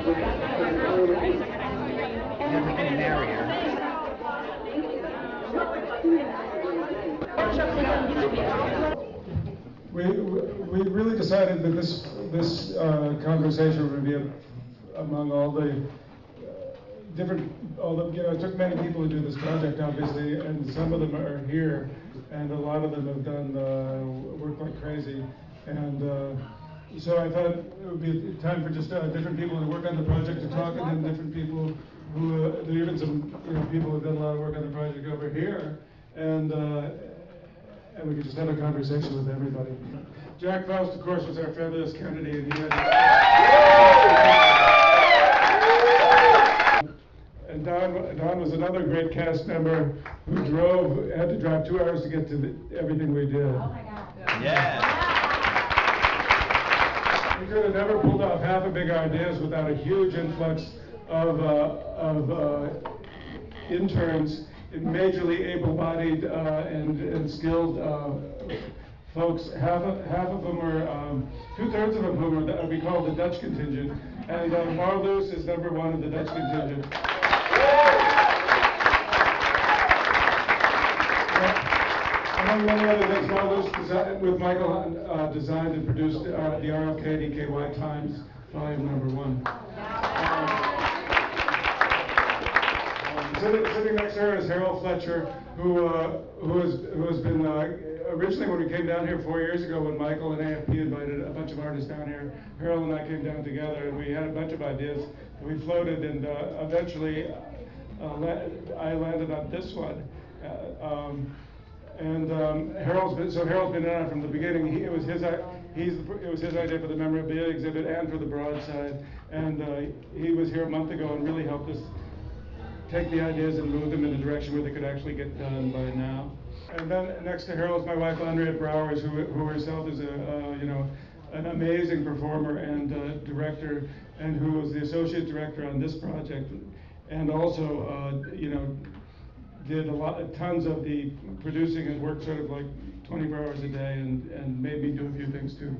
We really decided that this conversation would be among all the it took many people to do this project, obviously, and some of them are here, and a lot of them have done work like crazy, and so I thought it would be time for just different people who work on the project to talk, and then different people who, even some people who've done a lot of work on the project over here, and we could just have a conversation with everybody. Jack Faust, of course, was our fabulous candidate. And he had and Don was another great cast member who had to drive 2 hours to get to everything we did. Oh my God. Yeah. We could have never pulled off half of Big Ideas without a huge influx of interns, majorly able-bodied and skilled folks. Half of them were, 2/3 of them who were we call the Dutch contingent, and Marloes is #1 of the Dutch contingent. Among many other things, Marloes with Michael designed and produced the RFKinEKY Times volume #1. Sitting next to her is Harrell Fletcher, who has been originally when we came down here 4 years ago when Michael and AFP invited a bunch of artists down here. Harrell and I came down together and we had a bunch of ideas. We floated and eventually I landed on this one. Harrell's been in on it from the beginning. It was his idea for the memorabilia exhibit and for the broadside, and he was here a month ago and really helped us take the ideas and move them in a direction where they could actually get done by now. And then next to Harrell is my wife Henriëtte Brouwers, who herself is an amazing performer and director, and who was the associate director on this project, and also did tons of the producing and worked sort of like 24 hours a day and made me do a few things too.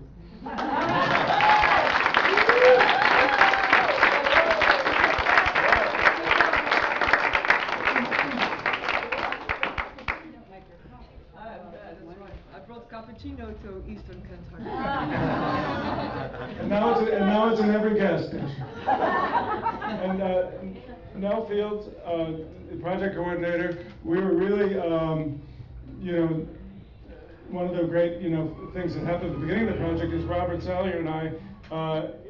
Cappuccino to Eastern Kentucky. and now it's in every gas station. And Nell Fields, the project coordinator, we were really, one of the great, things that happened at the beginning of the project is Robert Salyer and I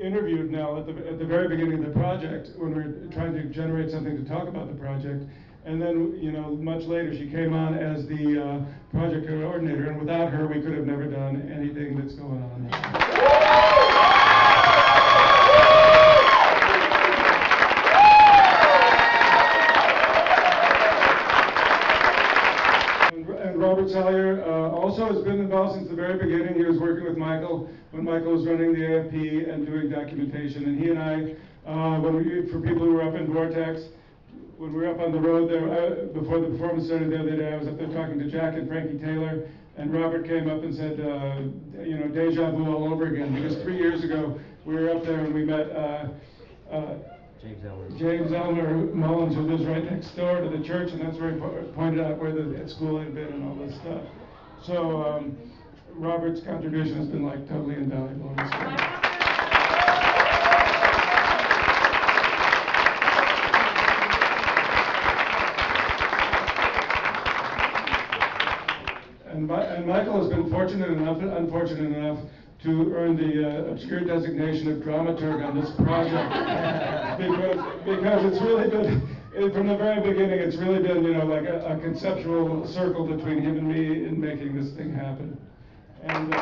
interviewed Nell at the very beginning of the project when we were trying to generate something to talk about the project. And then, much later, she came on as the project coordinator, and without her, we could have never done anything that's going on. And Robert Salyer also has been involved since the very beginning. He was working with Michael when Michael was running the AFP and doing documentation. And he and I, for people who were up in Vortex, when we were up on the road there, before the performance started the other day, I was up there talking to Jack and Frankie Tailor, and Robert came up and said, deja vu all over again, because 3 years ago, we were up there and we met James Elmer Mullins, who lives right next door to the church, and that's where he pointed out where the school had been and all this stuff. So Robert's contribution has been like totally invaluable. And Michael has been fortunate enough, unfortunate enough, to earn the obscure designation of dramaturg on this project, because it's really been, from the very beginning, it's really been, like a conceptual circle between him and me in making this thing happen. And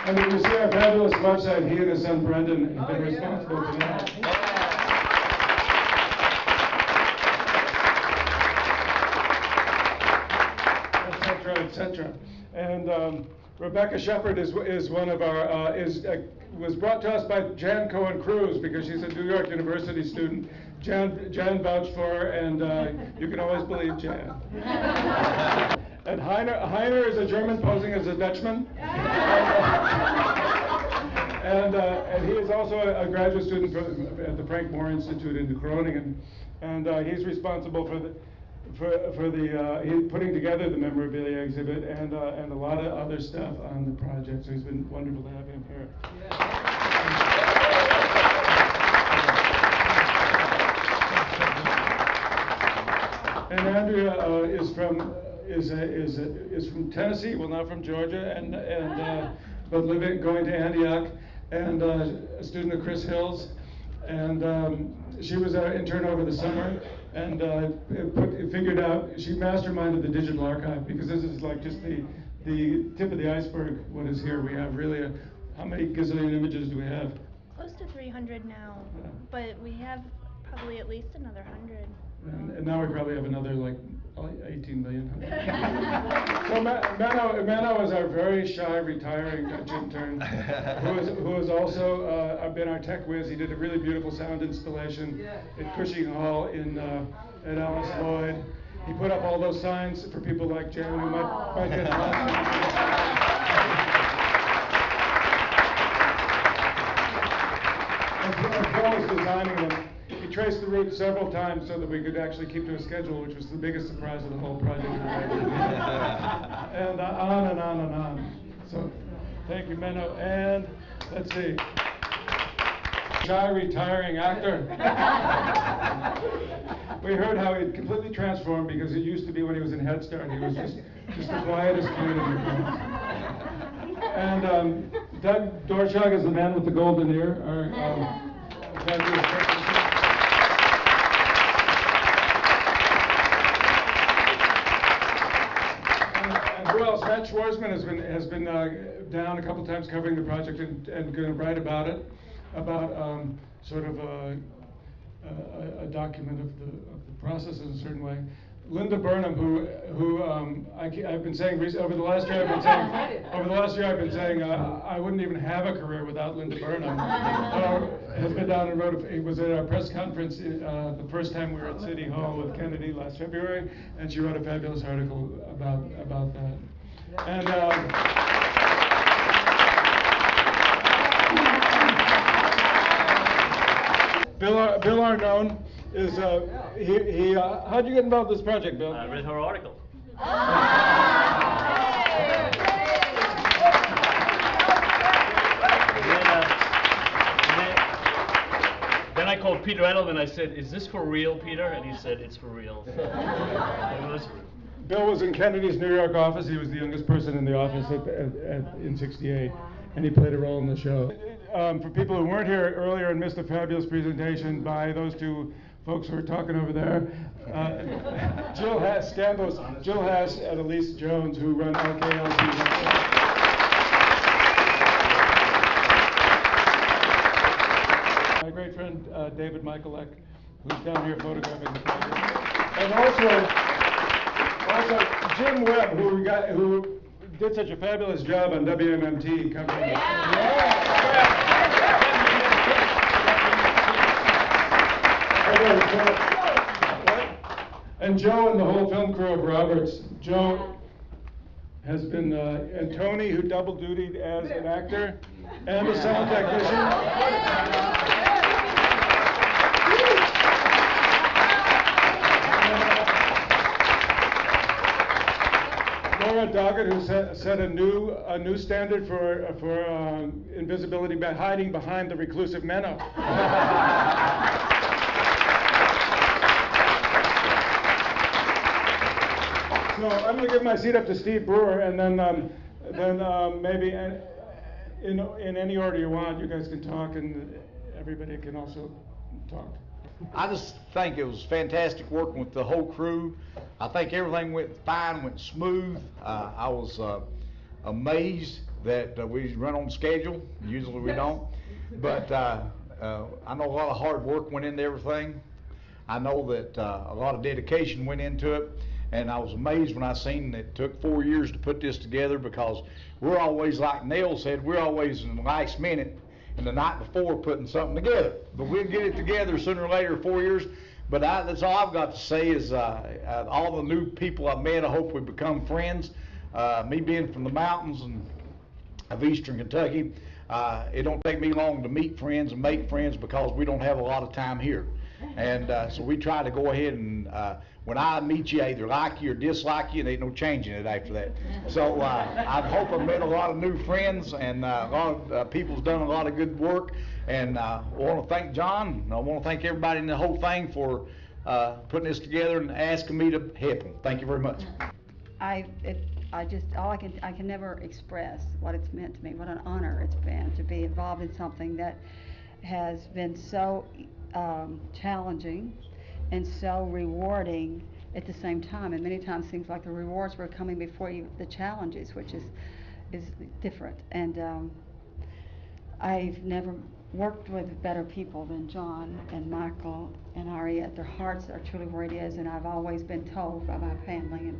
and if you see our fabulous website, he and his son Brendan have been responsible for that. Etc. And Rebecca Shepard is one of our was brought to us by Jan Cohen Cruz because she's a New York University student. Jan vouched for her, and you can always believe Jan. And Heiner is a German posing as a Dutchman. And he is also a graduate student at the Frank Moore Institute in Groningen, and he's responsible for putting together the memorabilia exhibit and a lot of other stuff on the project. So it's been wonderful to have him here. And Andrea is from Tennessee, well, not from Georgia, but going to Antioch, and a student of Chris Hill's, and she was our intern over the summer, and figured out, she masterminded the digital archive, because this is like just the tip of the iceberg. What is here? We have really how many gazillion images do we have? Close to 300 now, but we have probably at least another 100. And now we probably have another like 18 million. So Mano is our very shy, retiring Dutch intern, who has also been our tech whiz. He did a really beautiful sound installation at Cushing Hall at Alice Lloyd. He put up all those signs for people like Jan who might get lost. As well as designing them. He traced the route several times so that we could actually keep to a schedule, which was the biggest surprise of the whole project. And on and on and on. So, thank you, Menno. And let's see, shy retiring actor. We heard how he completely transformed, because it used to be when he was in Head Start, he was just the quietest kid in the class. And Doug Dorschag is the man with the golden ear. Who else? Matt Schwarzman has been down a couple times covering the project and going to write about it, about sort of a document of the process in a certain way. Lina Burnham, who I've been saying over the last year, I've been saying I wouldn't even have a career without Lina Burnham. Has been down and wrote. He was at our press conference the first time we were at City Hall with Kennedy last February, and she wrote a fabulous article about that. And Bill Arnone is how'd you get involved in this project, Bill? I read her article. Then I called Peter Edelman. I said, "Is this for real, Peter?" And he said, "It's for real." So it was. Bill was in Kennedy's New York office. He was the youngest person in the office in '68, and he played a role in the show. For people who weren't here earlier and missed a fabulous presentation by those two folks who are talking over there, Jill Haas and Elise Jones, who run RKLC. My great friend David Michaelek, who's down here photographing the project, and also Jim Webb, who did such a fabulous job on WMMT covering it. And Joe and the whole film crew of Roberts. Joe has been, and Tony, who double dutied as an actor and a sound technician. Laura Doggett, who set a new standard for invisibility by hiding behind the reclusive Menno. So I'm going to give my seat up to Steve Brewer, and then maybe in any order you want, you guys can talk, and everybody can also talk. I just think it was fantastic working with the whole crew. I think everything went fine, went smooth. I was amazed that we run on schedule. Usually we don't. But I know a lot of hard work went into everything. I know that a lot of dedication went into it. And I was amazed when I seen that it took 4 years to put this together, because we're always, like Nell said, we're always in the last minute and the night before putting something together. But we'll get it together sooner or later, 4 years. But that's all I've got to say is all the new people I've met, I hope we become friends. Me being from the mountains of eastern Kentucky, it don't take me long to meet friends and make friends because we don't have a lot of time here. And so we try to go ahead and when I meet you, I either like you or dislike you, and ain't no changing it after that. So I hope I've met a lot of new friends, and a lot of people's done a lot of good work. And I want to thank John, and I want to thank everybody in the whole thing for putting this together and asking me to help them. Thank you very much. I can never express what it's meant to me, what an honor it's been to be involved in something that has been so challenging and so rewarding at the same time, and many times seems like the rewards were coming before the challenges, which is different. And I've never worked with better people than John and Michael and Henriëtte. Their hearts are truly where it is, and I've always been told by my family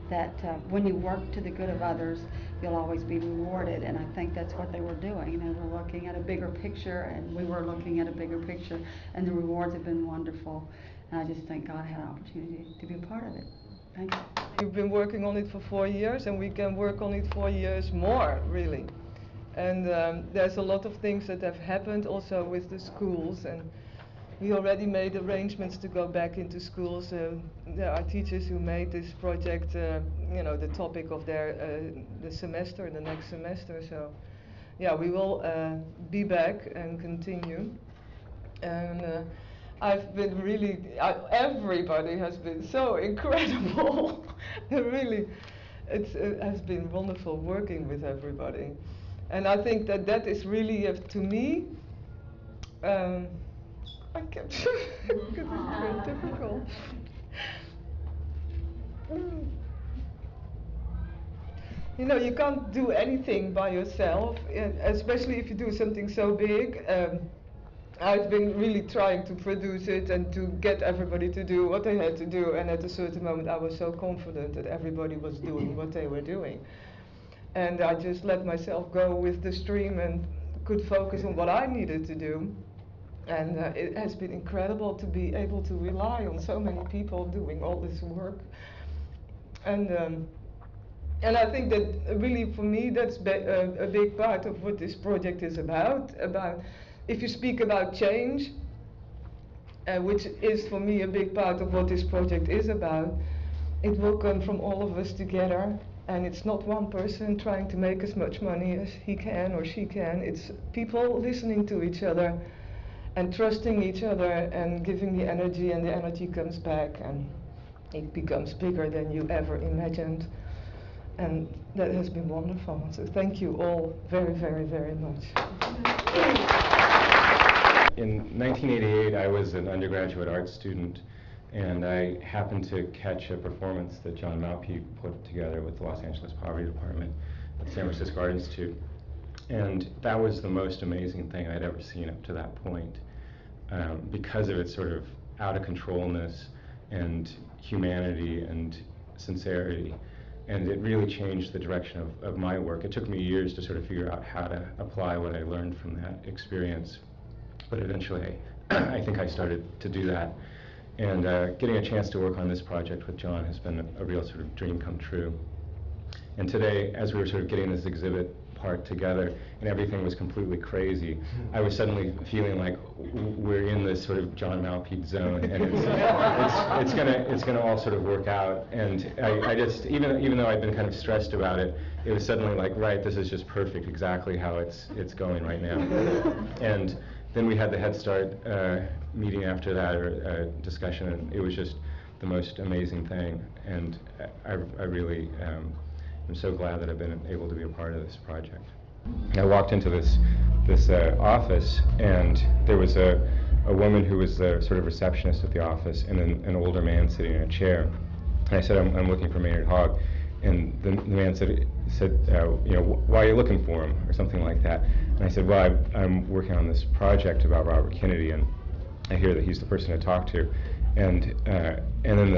that when you work to the good of others, you'll always be rewarded, and I think that's what they were doing. They were looking at a bigger picture, and we were looking at a bigger picture, and the rewards have been wonderful, and I just thank God I had an opportunity to be a part of it. Thank you. We've been working on it for 4 years, and we can work on it 4 years more, really. And there's a lot of things that have happened also with the schools, and we already made arrangements to go back into schools. There are teachers who made this project, the topic of their the semester, the next semester. So, yeah, we will be back and continue. And I've been really, everybody has been so incredible. Really, it has been wonderful working with everybody. And I think that is really, to me, I can't, because it's very difficult. You know, you can't do anything by yourself, especially if you do something so big. I've been really trying to produce it and to get everybody to do what they had to do, and at a certain moment I was so confident that everybody was doing what they were doing. And I just let myself go with the stream and could focus on what I needed to do. And it has been incredible to be able to rely on so many people doing all this work. And I think that really for me that's a big part of what this project is about. If you speak about change, which is for me a big part of what this project is about, it will come from all of us together. And it's not one person trying to make as much money as he can or she can. It's people listening to each other and trusting each other and giving the energy, and the energy comes back and it becomes bigger than you ever imagined. And that has been wonderful. So thank you all very, very, very much. In 1988, I was an undergraduate art student, and I happened to catch a performance that John Malpede put together with the Los Angeles Poverty Department at San Francisco Art Institute. And that was the most amazing thing I'd ever seen up to that point, because of its sort of out-of-controlness and humanity and sincerity. And it really changed the direction of my work. It took me years to sort of figure out how to apply what I learned from that experience. But eventually, I think I started to do that. And getting a chance to work on this project with John has been a real sort of dream come true. And today, as we were sort of getting this exhibit part together and everything was completely crazy, I was suddenly feeling like we're in this sort of John Malpede zone, and it's gonna all sort of work out. And I just, even though I'd been kind of stressed about it, it was suddenly like, right, this is just perfect, exactly how it's going right now. And then we had the Head Start meeting after that, or discussion, and it was just the most amazing thing. And I really I'm so glad that I've been able to be a part of this project. I walked into this office, and there was a woman who was the sort of receptionist at the office, and then an older man sitting in a chair. And I said, I'm looking for Maynard Hogg. And the man said, you know, why are you looking for him, or something like that. And I said, well, I'm working on this project about Robert Kennedy, and I hear that he's the person to talk to. And then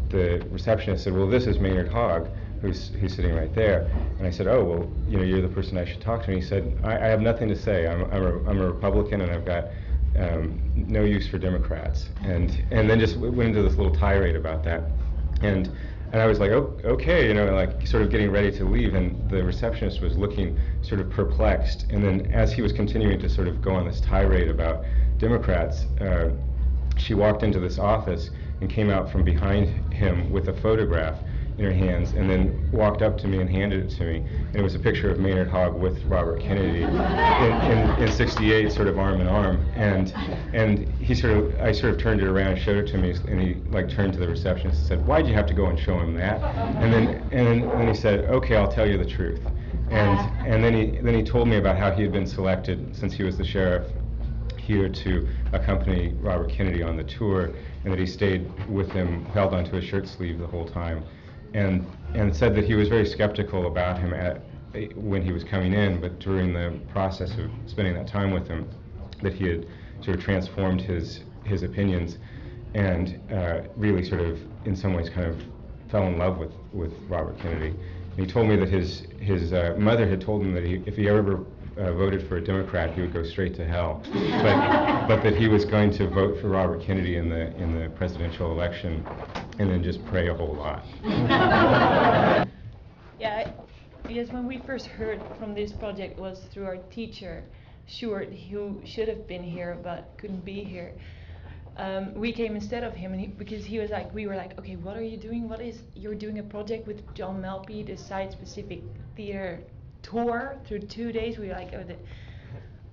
the receptionist said, well, this is Maynard Hogg, who's sitting right there. And I said, oh, well, you know, you're the person I should talk to. And he said, I have nothing to say. I'm a Republican, and I've got no use for Democrats, and then just went into this little tirade about that, and I was like, oh, okay, you know, like sort of getting ready to leave, and the receptionist was looking sort of perplexed, and then as he was continuing to sort of go on this tirade about Democrats, she walked into this office and came out from behind him with a photograph in her hands, and then walked up to me and handed it to me. And it was a picture of Maynard Hogg with Robert Kennedy in '68, sort of arm in arm. And I sort of turned it around and showed it to me, and he like turned to the receptionist and said, "Why'd you have to go and show him that?" And then he said, "Okay, I'll tell you the truth." And then he told me about how he had been selected, since he was the sheriff here, to accompany Robert Kennedy on the tour, and that he stayed with him, held onto his shirt sleeve the whole time, and said that he was very skeptical about him when he was coming in, but during the process of spending that time with him, that he had sort of transformed his opinions, and really sort of, in some ways, kind of fell in love with Robert Kennedy. And he told me that his mother had told him that if he ever voted for a Democrat, he would go straight to hell, but that he was going to vote for Robert Kennedy in the presidential election, and then just pray a whole lot. Yeah, because when we first heard from this project was through our teacher, Stuart, who should have been here but couldn't be here. We came instead of him, and because he was like, we were like, okay, what are you doing? You're doing a project with John Malpede, a site-specific theater tour through 2 days. We were like,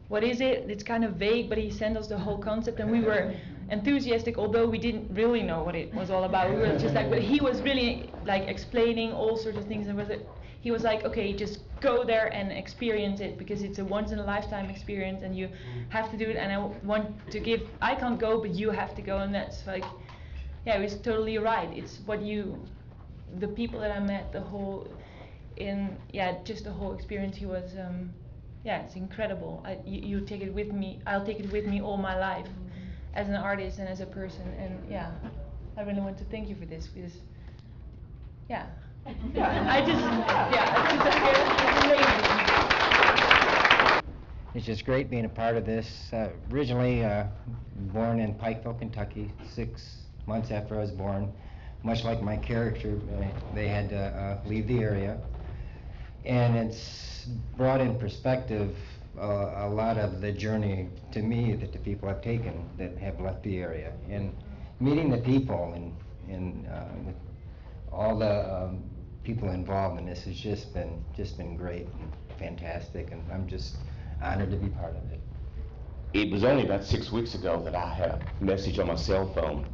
what is it? It's kind of vague, but he sent us the whole concept, and we were enthusiastic, although we didn't really know what it was all about. We were just like, but he was really like explaining all sorts of things, and he was like, okay, just go there and experience it, because it's a once-in-a-lifetime experience, and you have to do it, and I can't go, but you have to go, and that's like, yeah, it was totally right. It's the people that I met, just the whole experience, he was, it's incredible. You take it with me, I'll take it with me all my life, as an artist and as a person, and yeah, I really want to thank you for this, because, it's just great being a part of this. Originally born in Pikeville, Kentucky, 6 months after I was born. Much like my character, they had to leave the area. And it's brought in perspective a lot of the journey to me that the people have taken that have left the area. And meeting the people and with all the people involved in this has just been great and fantastic, and I'm just honored to be part of it. It was only about 6 weeks ago that I had a message on my cell phone,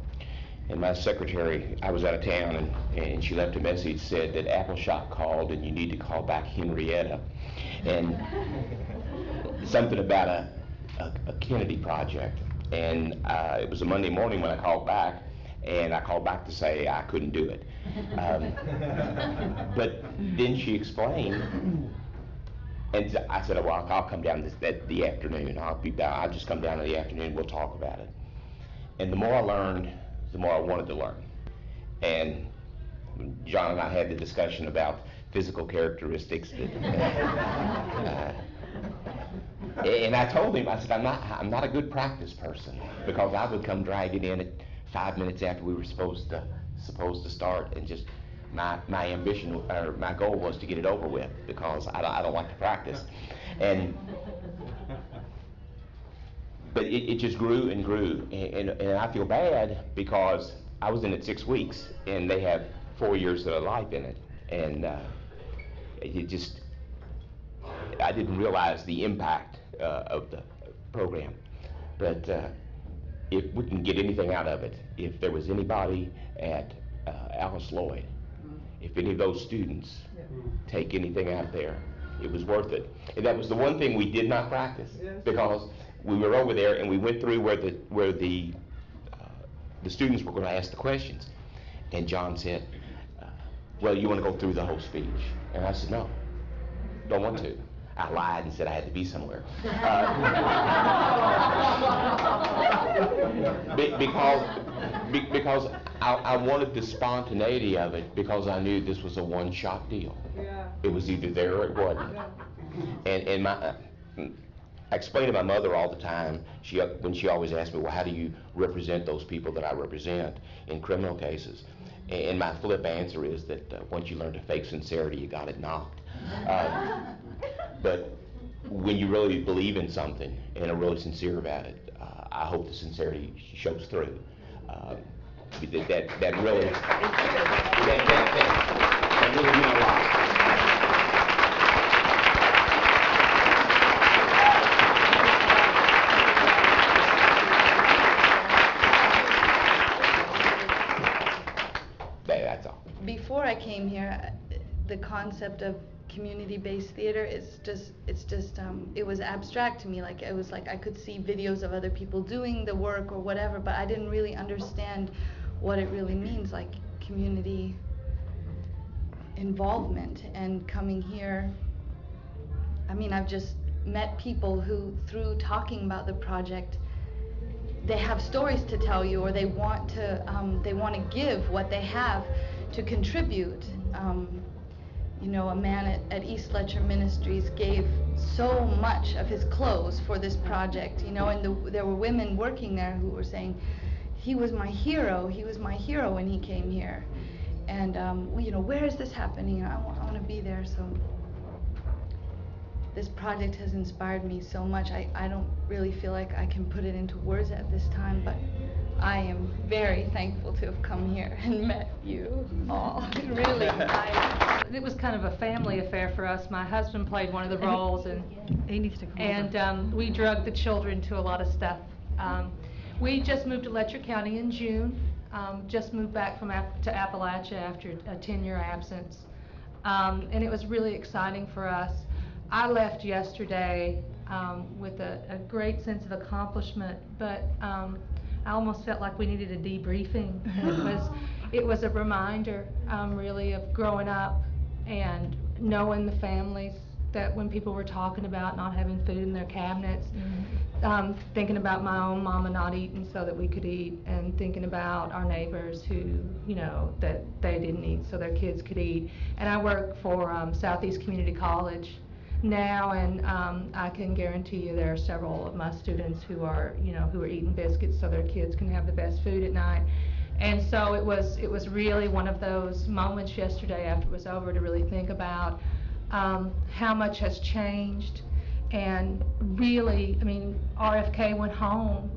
and my secretary, I was out of town, and she left a message, said that Appleshot called and you need to call back Henriëtte, and something about a Kennedy project. And it was a Monday morning when I called back, and I called back to say I couldn't do it. But then she explained, and I said, well, I'll come down the afternoon. I'll just come down in the afternoon, we'll talk about it. And the more I learned, the more I wanted to learn. And John and I had the discussion about physical characteristics and I told him, I said, I'm not a good practice person, because I would come dragging in at 5 minutes after we were supposed to start, and just my ambition, or my goal, was to get it over with, because I don't like to practice. But it just grew and grew, and I feel bad, because I was in it 6 weeks, and they have 4 years of life in it, and I didn't realize the impact of the program. But if we can get anything out of it, if there was anybody at Alice Lloyd, if any of those students take anything out there, it was worth it. And that was the one thing we did not practice, because we were over there and we went through where the students were going to ask the questions, and John said, well, you want to go through the whole speech? And I said, no, don't want to. I lied and said I had to be somewhere. Because I wanted the spontaneity of it, because I knew this was a one-shot deal. Yeah. It was either there or it wasn't. And explain to my mother all the time, when she always asked me, well, how do you represent those people that I represent in criminal cases? And my flip answer is that once you learn to fake sincerity, you got it knocked. But when you really believe in something and are really sincere about it, I hope the sincerity shows through. That really meant a lot. That's all. Before I came here, the concept of community-based theater is it was abstract to me. Like, it was like I could see videos of other people doing the work or whatever, but I didn't really understand what it really means, like community involvement. And coming here, I mean, I've just met people who, through talking about the project, they have stories to tell you, or they want to give what they have to contribute. You know, a man at East Fletcher Ministries gave so much of his clothes for this project, you know, and there were women working there who were saying, he was my hero when he came here. And, you know, where is this happening? I want to be there. So this project has inspired me so much. I don't really feel like I can put it into words at this time, but I am very thankful to have come here and met you all. Really, it was kind of a family affair for us. My husband played one of the roles, and he needs to come over. We drugged the children to a lot of stuff. We just moved to Letcher County in June. Just moved back to Appalachia after a 10-year absence, and it was really exciting for us. I left yesterday with a great sense of accomplishment, but I almost felt like we needed a debriefing. It was a reminder, really, of growing up and knowing the families that when people were talking about not having food in their cabinets, thinking about my own mama not eating so that we could eat, and thinking about our neighbors who, you know, that they didn't eat so their kids could eat. And I work for Southeast Community College now, and I can guarantee you there are several of my students who are, you know, who are eating biscuits so their kids can have the best food at night. And so it was really one of those moments yesterday after it was over to really think about how much has changed. And really, I mean, RFK went home,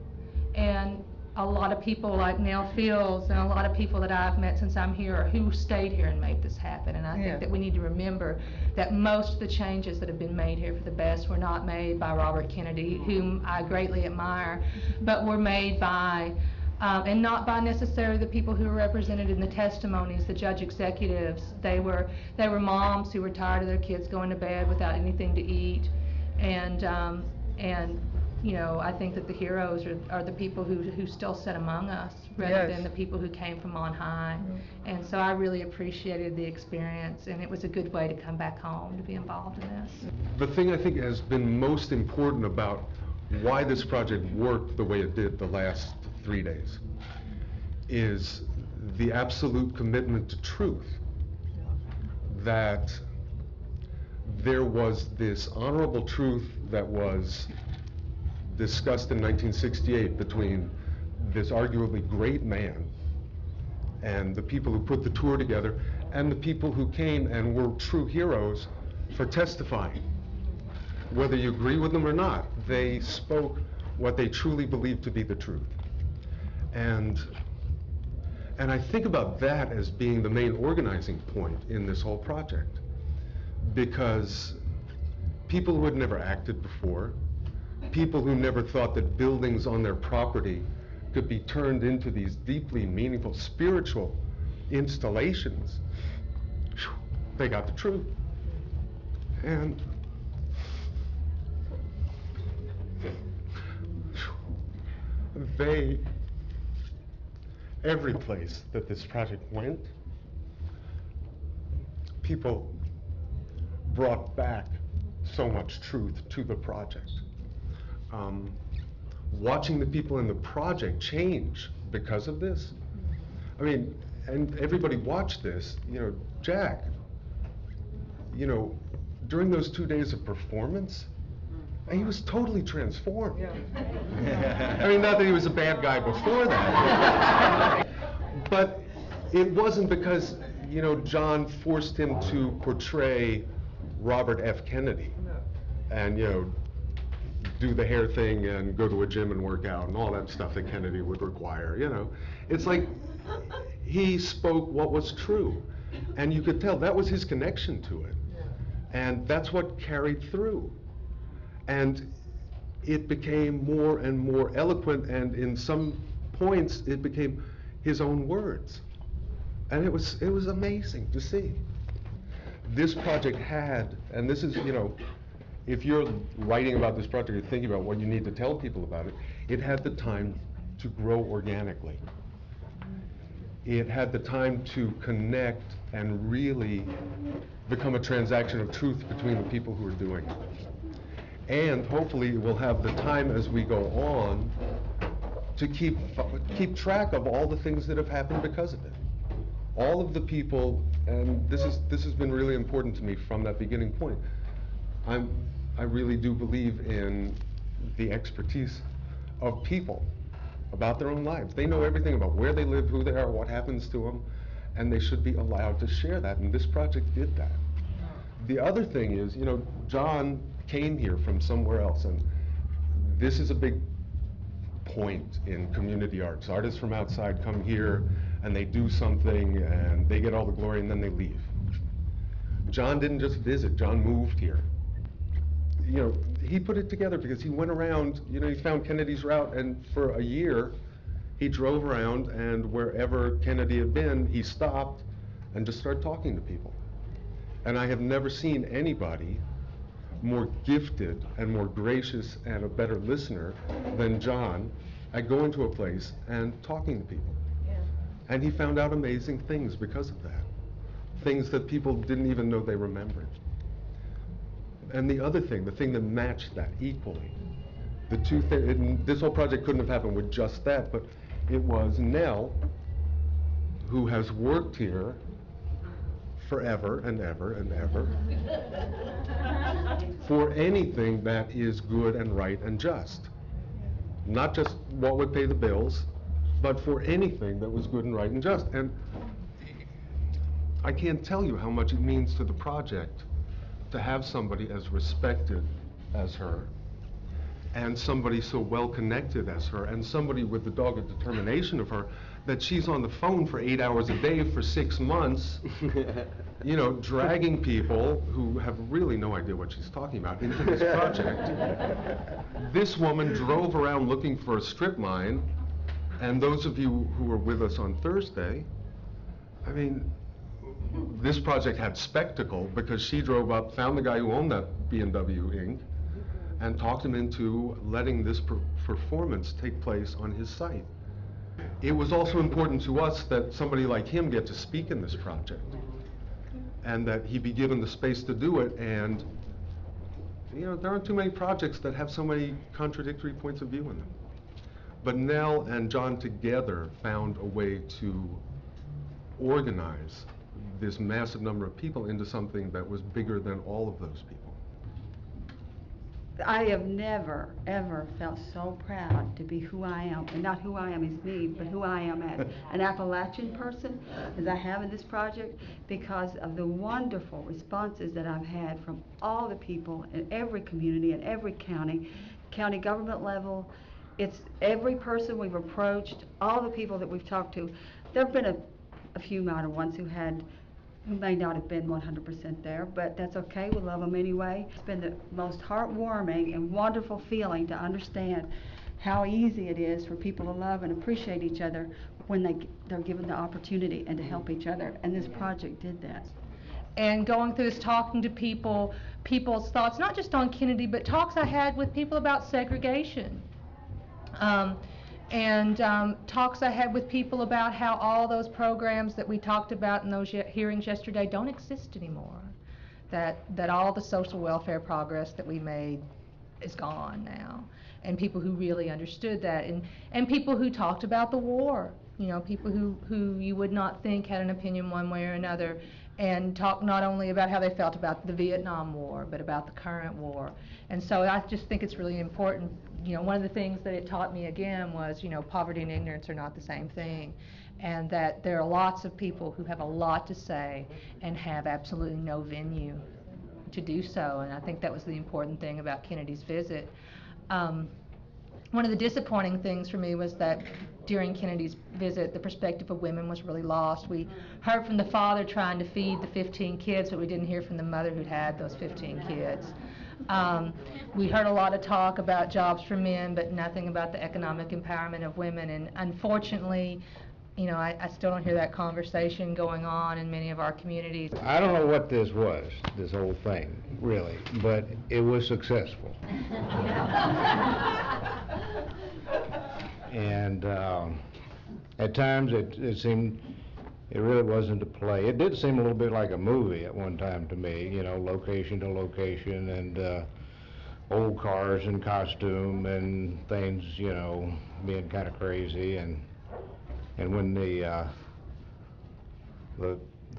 and a lot of people like Nell Fields and a lot of people that I've met since I'm here who stayed here and made this happen. And I think that we need to remember that most of the changes that have been made here for the best were not made by Robert Kennedy, whom I greatly admire, but were made by, and not by necessarily the people who were represented in the testimonies, the judge executives. They were moms who were tired of their kids going to bed without anything to eat. And you know, I think that the heroes are the people who still sit among us rather than the people who came from on high. And so I really appreciated the experience, and it was a good way to come back home to be involved in this. The thing I think has been most important about why this project worked the way it did the last 3 days is the absolute commitment to truth. That there was this honorable truth that was discussed in 1968 between this arguably great man and the people who put the tour together and the people who came and were true heroes for testifying. Whether you agree with them or not, they spoke what they truly believed to be the truth. And I think about that as being the main organizing point in this whole project. Because people who had never acted before, people who never thought that buildings on their property could be turned into these deeply meaningful spiritual installations, they got the truth. And every place that this project went, people brought back so much truth to the project. Watching the people in the project change because of this, I mean, and everybody watched this, you know, Jack, you know, during those 2 days of performance, And he was totally transformed. I mean, not that he was a bad guy before that, but it wasn't because, you know, John forced him to portray Robert F. Kennedy and, you know, do the hair thing and go to a gym and work out and all that stuff that Kennedy would require, you know. It's like he spoke what was true, and you could tell that was his connection to it. And that's what carried through. And it became more and more eloquent, and in some points it became his own words. And it was amazing to see. This project had, and this is, you know, if you're writing about this project or thinking about what you need to tell people about it, it had the time to grow organically. It had the time to connect and really become a transaction of truth between the people who are doing it. And hopefully we'll have the time as we go on to keep track of all the things that have happened because of it. All of the people, and this has been really important to me from that beginning point. I really do believe in the expertise of people about their own lives. They know everything about where they live, who they are, what happens to them, and they should be allowed to share that, and this project did that. The other thing is, you know, John came here from somewhere else, and this is a big point in community arts. Artists from outside come here and they do something and they get all the glory and then they leave. John didn't just visit, John moved here. You know, he put it together because he went around, you know, he found Kennedy's route, and for a year he drove around, and wherever Kennedy had been, he stopped and just started talking to people. And I have never seen anybody more gifted and more gracious and a better listener than John at going to a place and talking to people. Yeah. And he found out amazing things because of that. Things that people didn't even know they remembered. And the other thing, the thing that matched that equally, the two things, this whole project couldn't have happened with just that, but it was Nell, who has worked here forever and ever and ever for anything that is good and right and just. Not just what would pay the bills, but for anything that was good and right and just. And I can't tell you how much it means to the project to have somebody as respected as her, and somebody so well connected as her, and somebody with the dogged determination of her, that she's on the phone for 8 hours a day for 6 months, you know, dragging people who have really no idea what she's talking about into this project. This woman drove around looking for a strip mine, and those of you who were with us on Thursday, I mean, this project had spectacle because she drove up, found the guy who owned that B&W Inc., and talked him into letting this performance take place on his site. It was also important to us that somebody like him get to speak in this project, and that he be given the space to do it. And you know, there aren't too many projects that have so many contradictory points of view in them. But Nell and John together found a way to organize this massive number of people into something that was bigger than all of those people. I have never, ever felt so proud to be who I am, and not who I am as me, but who I am as an Appalachian person, as I have in this project, because of the wonderful responses that I've had from all the people in every community, in every county government level. It's every person we've approached, all the people that we've talked to. There have been a few minor ones who may not have been 100% there, but that's okay, we love them anyway. It's been the most heartwarming and wonderful feeling to understand how easy it is for people to love and appreciate each other when they're given the opportunity and to help each other, and this project did that. And going through this, talking to people, people's thoughts, not just on Kennedy, but talks I had with people about segregation. Talks I had with people about how all those programs that we talked about in those hearings yesterday don't exist anymore. That all the social welfare progress that we made is gone now. And people who really understood that, and people who talked about the war, you know, people who you would not think had an opinion one way or another, and talk not only about how they felt about the Vietnam War, but about the current war. And so I just think it's really important. You know, one of the things that it taught me again was, you know, poverty and ignorance are not the same thing, and that there are lots of people who have a lot to say and have absolutely no venue to do so. And I think that was the important thing about Kennedy's visit. One of the disappointing things for me was that during Kennedy's visit, the perspective of women was really lost. We heard from the father trying to feed the 15 kids, but we didn't hear from the mother who'd had those 15 kids. We heard a lot of talk about jobs for men, but nothing about the economic empowerment of women. And unfortunately, you know, I still don't hear that conversation going on in many of our communities. I don't know what this was, this whole thing, really, but it was successful. And at times it seemed it really wasn't a play. It did seem a little bit like a movie at one time to me, you know, location to location, and old cars and costume and things, you know, being kind of crazy. And when the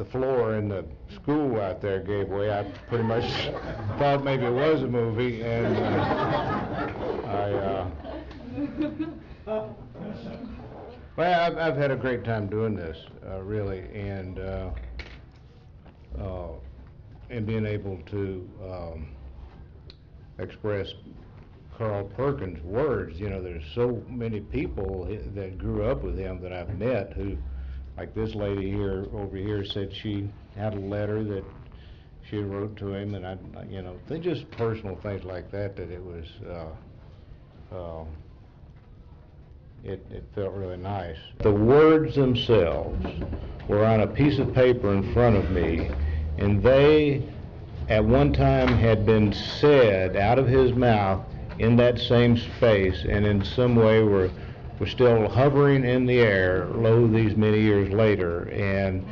floor in the school out there gave way, I pretty much thought maybe it was a movie, and well, I've had a great time doing this, really, and being able to express Carl Perkins' words. You know, there's so many people that grew up with him that I've met who, like this lady here, over here, said she had a letter that she wrote to him, and you know, they just personal things like that, that it was, it felt really nice. The words themselves were on a piece of paper in front of me, and they, at one time, had been said out of his mouth in that same space, and in some way were still hovering in the air, lo, these many years later, and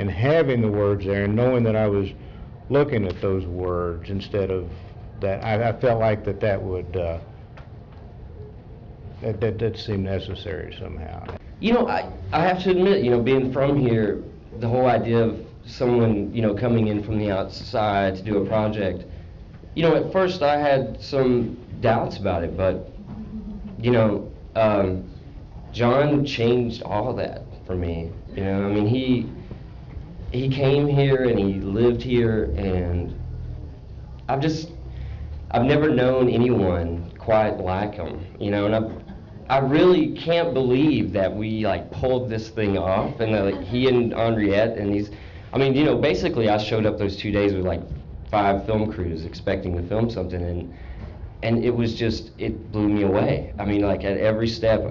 having the words there, and knowing that I was looking at those words instead of that, I felt like that would, that seemed necessary somehow. You know, I have to admit, you know, being from here, the whole idea of someone, you know, coming in from the outside to do a project, you know, at first I had some doubts about it, but, you know, John changed all of that for me. You know, I mean, he came here and he lived here, and I've never known anyone quite like him, you know, and I really can't believe that we like pulled this thing off, and that like, he and Henriëtte and these, I mean, you know, basically I showed up those 2 days with like 5 film crews expecting to film something, and it was just, it blew me away. I mean, like at every step,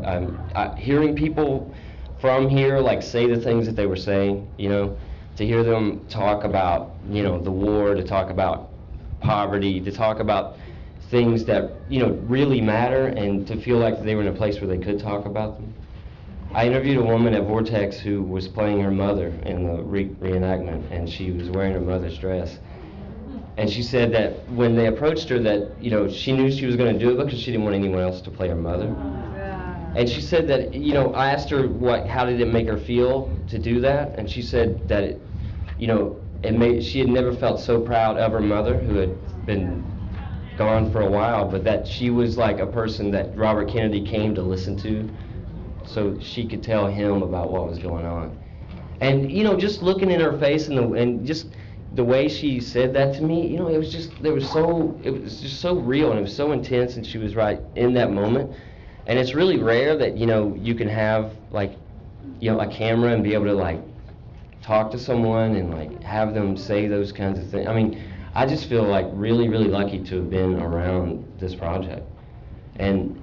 hearing people from here like say the things that they were saying, you know, to hear them talk about, you know, the war, to talk about poverty, to talk about things that, you know, really matter, and to feel like they were in a place where they could talk about them. I interviewed a woman at Vortex who was playing her mother in the reenactment, and she was wearing her mother's dress. And she said that when they approached her that, you know, she knew she was going to do it because she didn't want anyone else to play her mother. And she said that, you know, I asked her how did it make her feel to do that, and she said that it, you know, she had never felt so proud of her mother, who had been gone for a while, but that she was like a person that Robert Kennedy came to listen to, so she could tell him about what was going on. And, you know, just looking in her face and just the way she said that to me, you know, it was just so real, and it was so intense, and she was right in that moment. And it's really rare that, you know, you can have like, you know, a camera and be able to like talk to someone and like have them say those kinds of things. I mean, I just feel like really, really lucky to have been around this project. And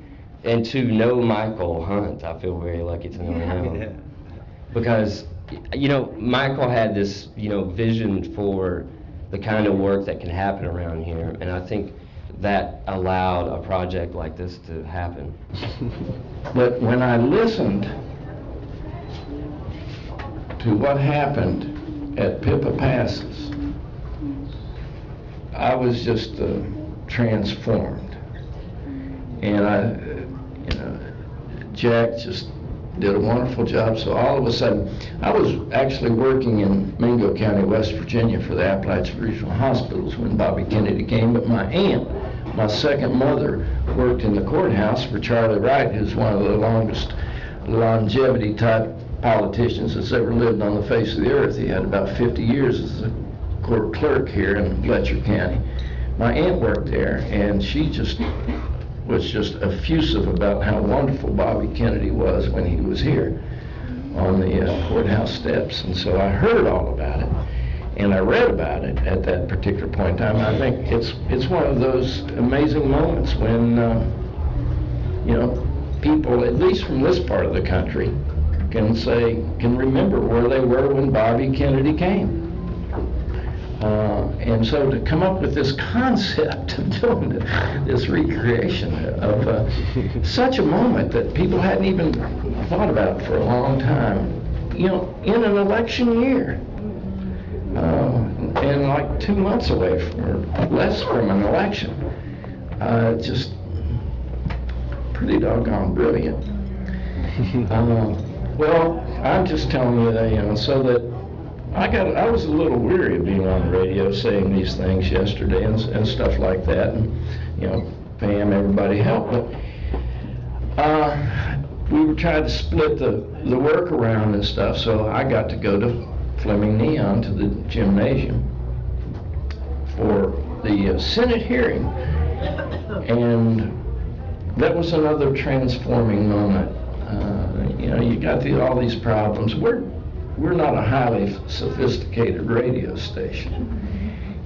to know Michael Hunt, I feel very lucky to know him. Yeah. Because, you know, Michael had this, you know, vision for the kind of work that can happen around here, and I think that allowed a project like this to happen. But when I listened to what happened at Pippa Passes, I was just transformed. And you know, Jack just did a wonderful job. So all of a sudden, I was actually working in Mingo County, West Virginia for the Appalachian Regional Hospitals when Bobby Kennedy came, but my aunt, my second mother, worked in the courthouse for Charlie Wright, who's one of the longest longevity type politicians that's ever lived on the face of the earth. He had about 50 years as a court clerk here in Fletcher County. My aunt worked there, and she was just effusive about how wonderful Bobby Kennedy was when he was here on the courthouse steps. And so I heard all about it, and I read about it at that particular point in time. I think it's one of those amazing moments when you know, people, at least from this part of the country, can remember where they were when Bobby Kennedy came. And so to come up with this concept of doing this recreation of such a moment that people hadn't even thought about for a long time, you know, in an election year, and like 2 months away or less from an election, just pretty doggone brilliant. Well, I'm just telling you that, you know, so that I was a little weary of being on the radio saying these things yesterday and stuff like that, and, you know, Pam, everybody help, but we were trying to split the work around and stuff, so I got to go to Fleming Neon to the gymnasium for the Senate hearing, and that was another transforming moment. You know, you got all these problems. We're not a highly sophisticated radio station,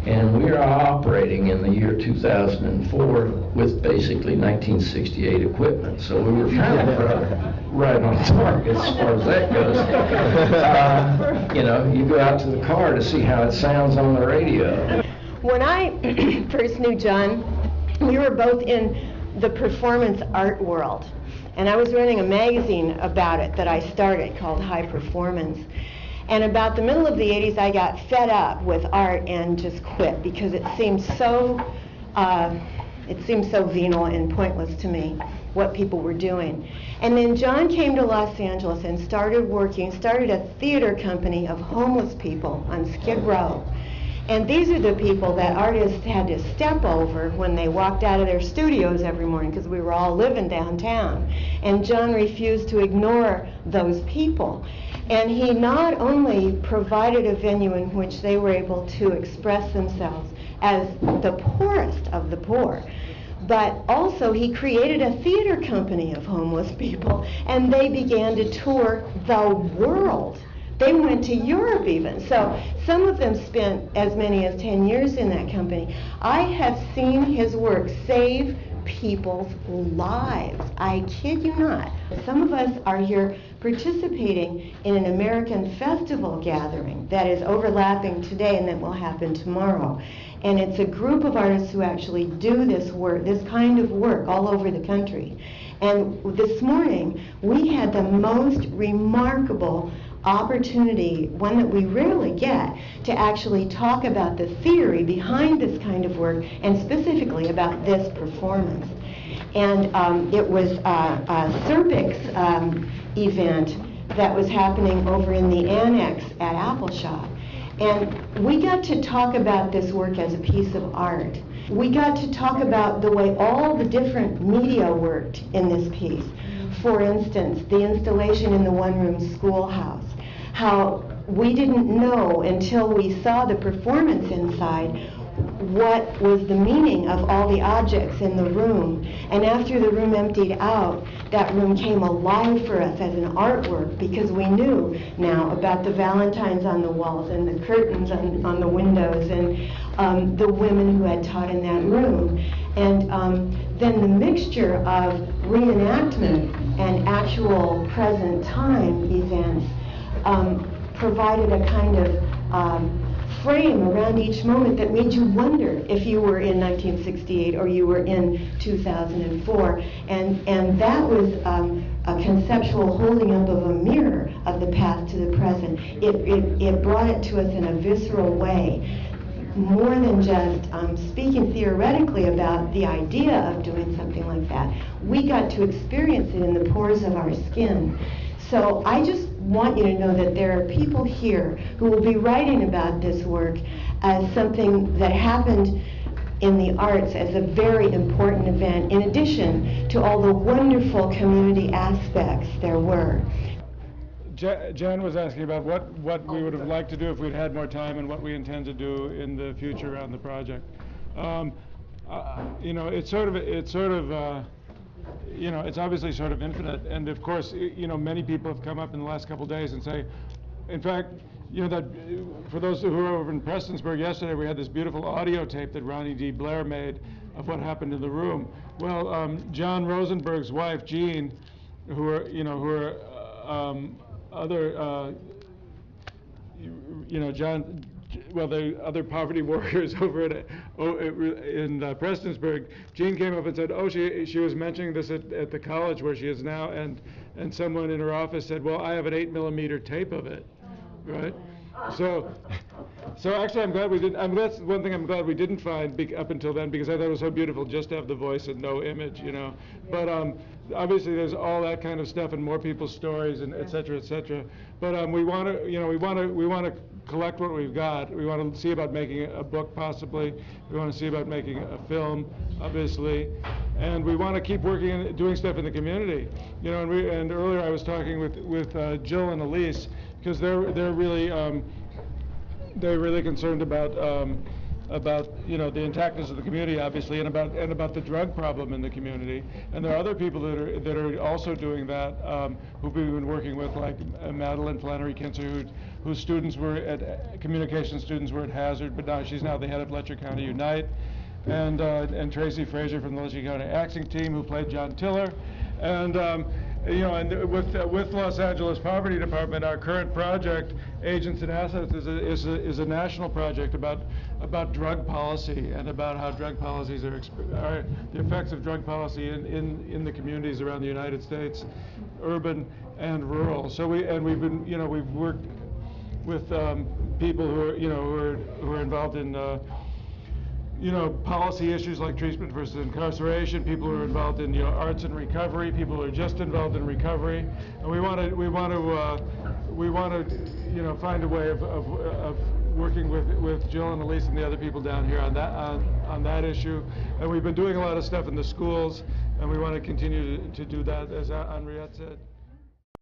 and we are operating in the year 2004 with basically 1968 equipment, so we were kind of right on target as far as that goes. You know, you go out to the car to see how it sounds on the radio. When I first knew John, we were both in the performance art world. And I was running a magazine about it that I started called High Performance. And about the middle of the 80s, I got fed up with art and just quit because it seemed so venal and pointless to me, what people were doing. And then John came to Los Angeles and started a theater company of homeless people on Skid Row. And these are the people that artists had to step over when they walked out of their studios every morning, because we were all living downtown. And John refused to ignore those people. And he not only provided a venue in which they were able to express themselves as the poorest of the poor, but also he created a theater company of homeless people, and they began to tour the world. They went to Europe even. So some of them spent as many as 10 years in that company. I have seen his work save people's lives. I kid you not. Some of us are here participating in an American festival gathering that is overlapping today and that will happen tomorrow. And it's a group of artists who actually do this work, this kind of work all over the country. And this morning, we had the most remarkable opportunity, one that we rarely get, to actually talk about the theory behind this kind of work and specifically about this performance. And it was a Serpix event that was happening over in the annex at Appleshot. And we got to talk about this work as a piece of art. We got to talk about the way all the different media worked in this piece. For instance, the installation in the one-room schoolhouse, how we didn't know until we saw the performance inside what was the meaning of all the objects in the room. And after the room emptied out, that room came alive for us as an artwork, because we knew now about the Valentines on the walls and the curtains on the windows and the women who had taught in that room. And then the mixture of reenactment and actual present time events provided a kind of frame around each moment that made you wonder if you were in 1968 or you were in 2004. And that was a conceptual holding up of a mirror of the past to the present. It brought it to us in a visceral way, more than just speaking theoretically about the idea of doing something like that. We got to experience it in the pores of our skin. So I just want you to know that there are people here who will be writing about this work as something that happened in the arts as a very important event, in addition to all the wonderful community aspects there were. Jen was asking about what we would have liked to do if we'd had more time and what we intend to do in the future around the project. You know, it's obviously sort of infinite, and of course, you know, many people have come up in the last couple of days and say, in fact, you know, that for those who were over in Prestonsburg yesterday, we had this beautiful audio tape that Ronnie D. Blair made of what happened in the room. Well, John Rosenberg's wife, Jean, who are other, you know, John, well, the other poverty warriors over in Prestonsburg, Jean came up and said, oh, she was mentioning this at the college where she is now, and someone in her office said, well, I have an 8mm tape of it, right? So actually, I'm glad we didn't. That's one thing I'm glad we didn't find up until then, because I thought it was so beautiful just to have the voice and no image, you know. But obviously, there's all that kind of stuff and more people's stories and et cetera, et cetera. But we want to, you know, we want to collect what we've got. We want to see about making a book, possibly. We want to see about making a film, obviously, and we want to keep working and doing stuff in the community. You know, and earlier I was talking with Jill and Elise, because they're really concerned about you know, the intactness of the community, obviously, and about the drug problem in the community. And there are other people that are also doing that, who we've been working with, like Madeline Flannery Kinzer, whose students were communication students were at Hazard, but now she's the head of Letcher County Unite, and Tracy Frazier from the Letcher County Acting Team, who played John Tiller, and you know, and with Los Angeles Poverty Department, our current project, Agents and Assets, is a national project about drug policy and about how drug policies are the effects of drug policy in the communities around the United States, urban and rural. So we've been, you know, we've worked with people who are involved in you know, policy issues like treatment versus incarceration, people who are involved in, you know, arts and recovery, people who are just involved in recovery, and we want to you know, find a way of working with Jill and Elise and the other people down here on that issue. And we've been doing a lot of stuff in the schools, and we want to continue to do that, as Henriëtte said.